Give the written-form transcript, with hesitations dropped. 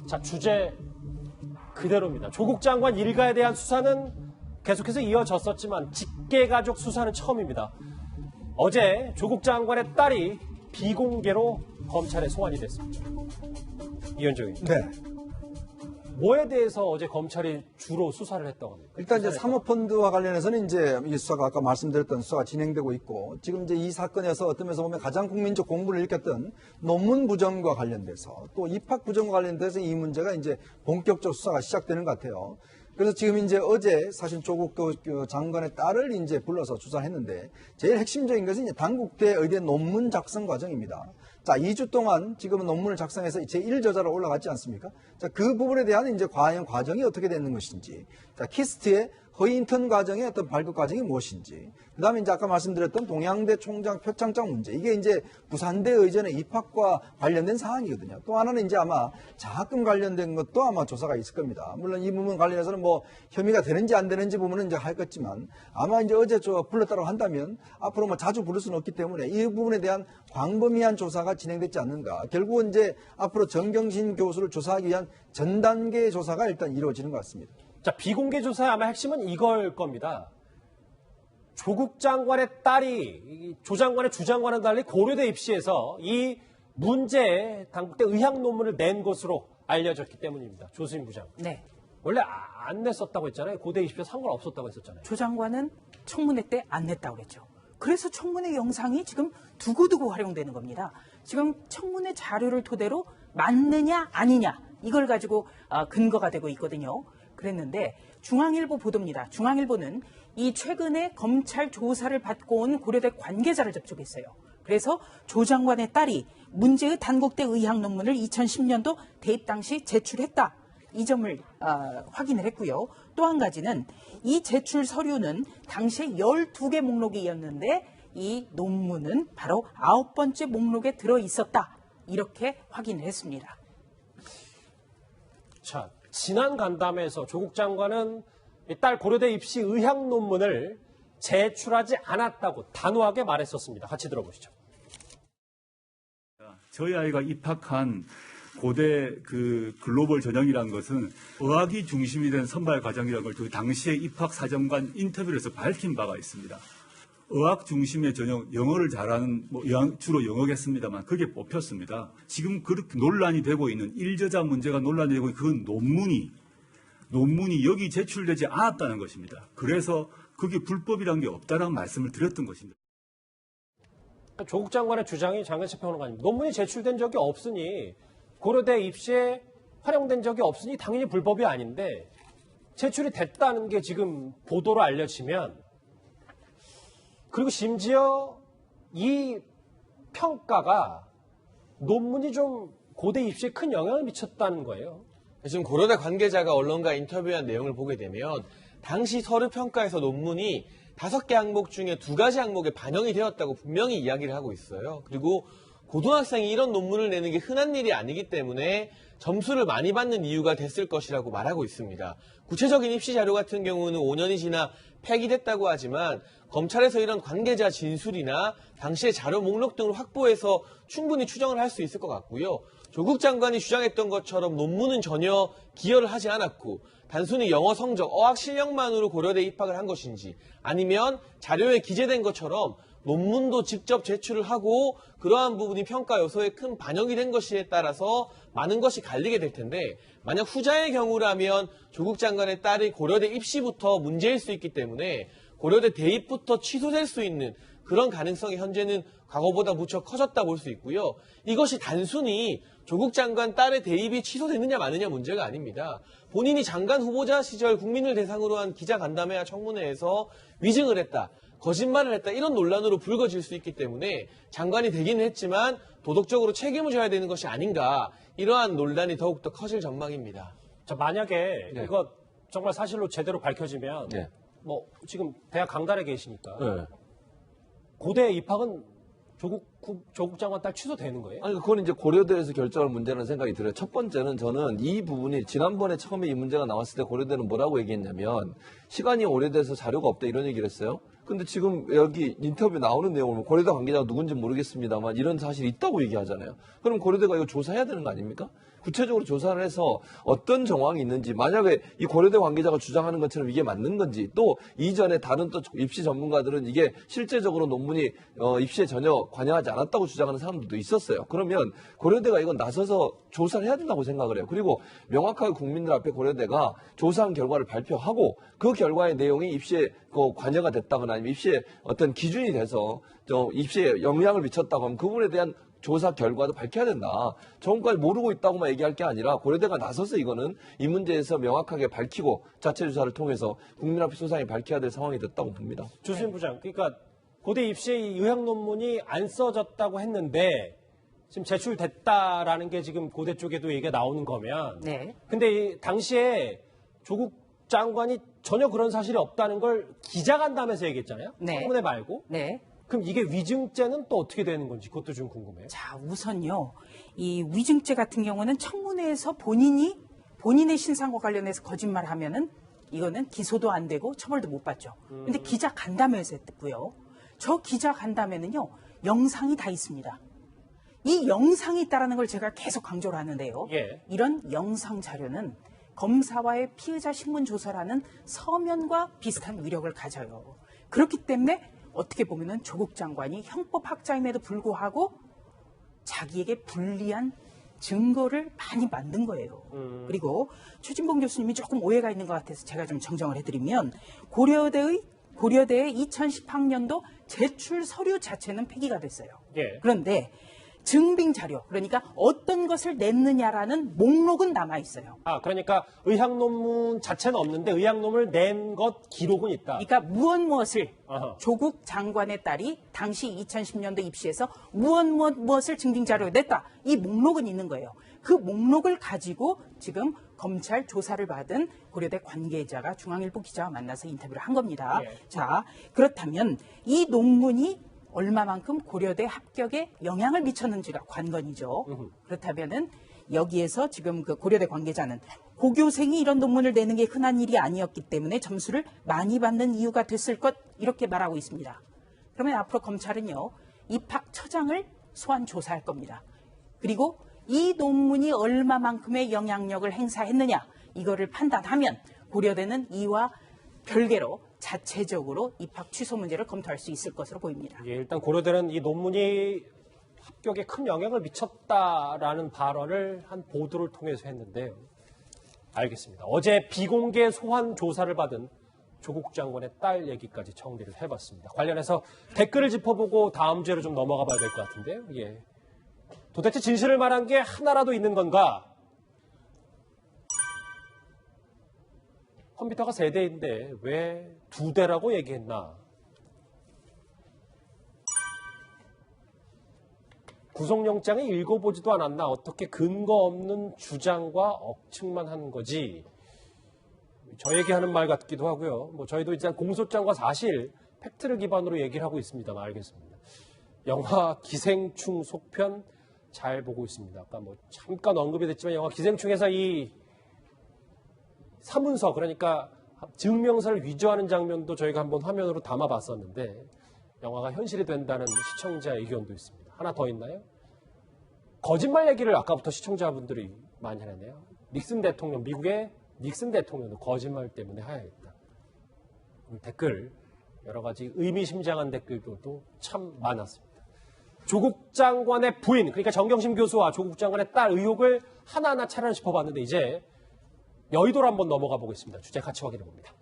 자, 주제 그대로입니다. 조국 장관 일가에 대한 수사는 계속해서 이어졌었지만 직계가족 수사는 처음입니다. 어제 조국 장관의 딸이 비공개로 검찰에 소환이 됐습니다. 이현정님. 네. 뭐에 대해서 어제 검찰이 주로 수사를 했다고 합니까? 일단 이제 사모펀드와 관련해서는 이제 이 수사가 아까 말씀드렸던 수사가 진행되고 있고, 지금 이제 이 사건에서 어떤 면에서 보면 가장 국민적 공분을 일으켰던 논문 부정과 관련돼서 또 입학 부정과 관련돼서 이 문제가 이제 본격적 수사가 시작되는 것 같아요. 그래서 지금 이제 어제 사실 조국 그 장관의 딸을 이제 불러서 조사를 했는데, 제일 핵심적인 것은 이제 단국대 의대 논문 작성 과정입니다. 자, 2주 동안 지금은 논문을 작성해서 제1저자로 올라갔지 않습니까? 자, 그 부분에 대한 이제 과연 과정이 어떻게 되는 것인지, 자, 키스트의 허위 인턴 과정의 어떤 발급 과정이 무엇인지, 그 다음에 이제 아까 말씀드렸던 동양대 총장 표창장 문제, 이게 이제 부산대 의전의 입학과 관련된 사안이거든요. 또 하나는 이제 아마 장학금 관련된 것도 아마 조사가 있을 겁니다. 물론 이 부분 관련해서는 뭐 혐의가 되는지 안 되는지 부분은 이제 할 거지만, 아마 이제 어제 불렀다고 한다면 앞으로 뭐 자주 부를 수는 없기 때문에 이 부분에 대한 광범위한 조사가 진행됐지 않는가. 결국은 이제 앞으로 정경심 교수를 조사하기 위한 전 단계 조사가 일단 이루어지는 것 같습니다. 자, 비공개 조사의 아마 핵심은 이걸 겁니다. 조국 장관의 딸이 조 장관의 주 장관과는 달리 고려대 입시에서 이 문제의 단국대 의학 논문을 낸 것으로 알려졌기 때문입니다. 조수임 부장. 네. 원래 안 냈었다고 했잖아요. 고대 입시에 상관없었다고 했었잖아요. 조 장관은 청문회 때 안 냈다고 그랬죠. 그래서 청문회 영상이 지금 두고두고 활용되는 겁니다. 지금 청문회 자료를 토대로 맞느냐 아니냐 이걸 가지고 근거가 되고 있거든요. 그랬는데 중앙일보 보도입니다. 중앙일보는 이 최근에 검찰 조사를 받고 온 고려대 관계자를 접촉했어요. 그래서 조 장관의 딸이 문제의 단국대 의학 논문을 2010년도 대입 당시 제출했다. 이 점을 확인을 했고요. 또 한 가지는 이 제출 서류는 당시에 12개 목록이었는데 이 논문은 바로 9번째 목록에 들어있었다. 이렇게 확인을 했습니다. 자, 지난 간담회에서 조국 장관은 딸 고려대 입시 의학 논문을 제출하지 않았다고 단호하게 말했었습니다. 같이 들어보시죠. 저희 아이가 입학한 고대 그 글로벌 전형이라는 것은 의학이 중심이 된 선발 과정이라는 걸 그 당시에 입학 사정관 인터뷰를 해서 밝힌 바가 있습니다. 의학 중심의 전형, 영어를 잘하는, 주로 영어겠습니다만, 그게 뽑혔습니다. 지금 그렇게 논란이 되고 있는, 1저자 문제가 논란이 되고 있는 그 논문이 여기 제출되지 않았다는 것입니다. 그래서 그게 불법이라는 게 없다는 말씀을 드렸던 것입니다. 조국 장관의 주장이 장근식 평론가님, 논문이 제출된 적이 없으니, 고려대 입시에 활용된 적이 없으니 당연히 불법이 아닌데, 제출이 됐다는 게 지금 보도로 알려지면, 그리고 심지어 이 평가가 논문이 좀 고대 입시에 큰 영향을 미쳤다는 거예요. 지금 고려대 관계자가 언론과 인터뷰한 내용을 보게 되면 당시 서류 평가에서 논문이 5개 항목 중에 2가지 항목에 반영이 되었다고 분명히 이야기를 하고 있어요. 그리고 고등학생이 이런 논문을 내는 게 흔한 일이 아니기 때문에 점수를 많이 받는 이유가 됐을 것이라고 말하고 있습니다. 구체적인 입시 자료 같은 경우는 5년이 지나 폐기됐다고 하지만 검찰에서 이런 관계자 진술이나 당시의 자료 목록 등을 확보해서 충분히 추정을 할 수 있을 것 같고요. 조국 장관이 주장했던 것처럼 논문은 전혀 기여를 하지 않았고 단순히 영어 성적, 어학 실력만으로 고려대 입학을 한 것인지, 아니면 자료에 기재된 것처럼 논문도 직접 제출을 하고 그러한 부분이 평가 요소에 큰 반영이 된 것에 따라서 많은 것이 갈리게 될 텐데, 만약 후자의 경우라면 조국 장관의 딸이 고려대 입시부터 문제일 수 있기 때문에 고려대 대입부터 취소될 수 있는 그런 가능성이 현재는 과거보다 무척 커졌다 볼 수 있고요. 이것이 단순히 조국 장관 딸의 대입이 취소되느냐 마느냐 문제가 아닙니다. 본인이 장관 후보자 시절 국민을 대상으로 한 기자간담회와 청문회에서 위증을 했다, 거짓말을 했다, 이런 논란으로 불거질 수 있기 때문에 장관이 되기는 했지만 도덕적으로 책임을 져야 되는 것이 아닌가, 이러한 논란이 더욱더 커질 전망입니다. 자, 만약에 이거 정말 사실로 제대로 밝혀지면 뭐 지금 대학 강단에 계시니까 고대 입학은 조국 조국 장관 딸 취소되는 거예요? 아니, 그건 이제 고려대에서 결정할 문제라는 생각이 들어요. 첫 번째는 저는 이 부분이 지난번에 처음에 이 문제가 나왔을 때 고려대는 뭐라고 얘기했냐면 시간이 오래돼서 자료가 없다 이런 얘기를 했어요. 근데 지금 여기 인터뷰 나오는 내용을 보면 고려대 관계자가 누군지 모르겠습니다만 이런 사실이 있다고 얘기하잖아요. 그럼 고려대가 이거 조사해야 되는 거 아닙니까? 구체적으로 조사를 해서 어떤 정황이 있는지, 만약에 이 고려대 관계자가 주장하는 것처럼 이게 맞는 건지, 또 이전에 다른 또 입시 전문가들은 이게 실제적으로 논문이 입시에 전혀 관여하지 않았다고 주장하는 사람들도 있었어요. 그러면 고려대가 이건 나서서 조사를 해야 된다고 생각을 해요. 그리고 명확하게 국민들 앞에 고려대가 조사한 결과를 발표하고 그 결과의 내용이 입시에 관여가 됐다거나 아니면 입시에 어떤 기준이 돼서 입시에 영향을 미쳤다고 하면 그 부분에 대한 조사 결과도 밝혀야 된다. 전까지 모르고 있다고만 얘기할 게 아니라 고려대가 나서서 이거는 이 문제에서 명확하게 밝히고 자체 조사를 통해서 국민 앞에 소상히 밝혀야 될 상황이 됐다고 봅니다. 조수진 부장, 그러니까 고대 입시에 이 의학 논문이 안 써졌다고 했는데 지금 제출됐다라는 게 지금 고대 쪽에도 얘기가 나오는 거면, 네. 근데 이 당시에 조국 장관이 전혀 그런 사실이 없다는 걸 기자간담회에서 얘기했잖아요. 네. 청문회 말고. 네. 그럼 이게 위증죄는 또 어떻게 되는 건지 그것도 좀 궁금해요. 자, 우선요. 이 위증죄 같은 경우는 청문회에서 본인의 신상과 관련해서 거짓말하면은 이거는 기소도 안 되고 처벌도 못 받죠. 근데 기자 간담회에서 했고요. 저 기자 간담회는요. 영상이 다 있습니다. 이 영상이 있다라는 걸 제가 계속 강조를 하는데요. 예. 이런 영상 자료는 검사와의 피의자 신문 조사라는 서면과 비슷한 위력을 가져요. 그렇기 때문에 어떻게 보면은 조국 장관이 형법학자임에도 불구하고 자기에게 불리한 증거를 많이 만든 거예요. 그리고 최진봉 교수님이 조금 오해가 있는 것 같아서 제가 좀 정정을 해드리면 고려대의 2010학년도 제출 서류 자체는 폐기가 됐어요. 예. 그런데 증빙 자료, 그러니까 어떤 것을 냈느냐라는 목록은 남아 있어요. 그러니까 의학 논문 자체는 없는데 의학 논문을 낸 것 기록은 있다. 그러니까 무엇을 아하. 조국 장관의 딸이 당시 2010년도 입시에서 무엇을 증빙 자료를 냈다. 이 목록은 있는 거예요. 그 목록을 가지고 지금 검찰 조사를 받은 고려대 관계자가 중앙일보 기자와 만나서 인터뷰를 한 겁니다. 예. 자, 그렇다면 이 논문이 얼마만큼 고려대 합격에 영향을 미쳤는지가 관건이죠. 그렇다면은 여기에서 지금 그 고려대 관계자는 고교생이 이런 논문을 내는 게 흔한 일이 아니었기 때문에 점수를 많이 받는 이유가 됐을 것 이렇게 말하고 있습니다. 그러면 앞으로 검찰은요. 입학처장을 소환 조사할 겁니다. 그리고 이 논문이 얼마만큼의 영향력을 행사했느냐 이거를 판단하면 고려대는 이와 별개로 자체적으로 입학 취소 문제를 검토할 수 있을 것으로 보입니다. 예, 일단 고려대는 이 논문이 합격에 큰 영향을 미쳤다라는 발언을 한 보도를 통해서 했는데요. 알겠습니다. 어제 비공개 소환 조사를 받은 조국 장관의 딸 얘기까지 정리를 해봤습니다. 관련해서 댓글을 짚어보고 다음 주제로 좀 넘어가 봐야 될 것 같은데요. 예. 도대체 진실을 말한 게 하나라도 있는 건가? 컴퓨터가 3대인데 왜 2대라고 얘기했나? 구속영장을 읽어보지도 않았나? 어떻게 근거 없는 주장과 억측만 하는 거지? 저 얘기하는 말 같기도 하고요. 저희도 일단 공소장과 사실, 팩트를 기반으로 얘기를 하고 있습니다만 알겠습니다. 영화 기생충 속편 잘 보고 있습니다. 아까 잠깐 언급이 됐지만 영화 기생충에서 이 사문서, 그러니까 증명서를 위조하는 장면도 저희가 한번 화면으로 담아봤었는데 영화가 현실이 된다는 시청자 의견도 있습니다. 하나 더 있나요? 거짓말 얘기를 아까부터 시청자분들이 많이 하네요. 닉슨 대통령, 미국의 닉슨 대통령도 거짓말 때문에 하야했다. 댓글, 여러 가지 의미심장한 댓글도 참 많았습니다. 조국 장관의 부인, 그러니까 정경심 교수와 조국 장관의 딸 의혹을 하나하나 차례로 짚어봤는데 이제 여의도로 한번 넘어가 보겠습니다. 주제 같이 확인해 봅니다.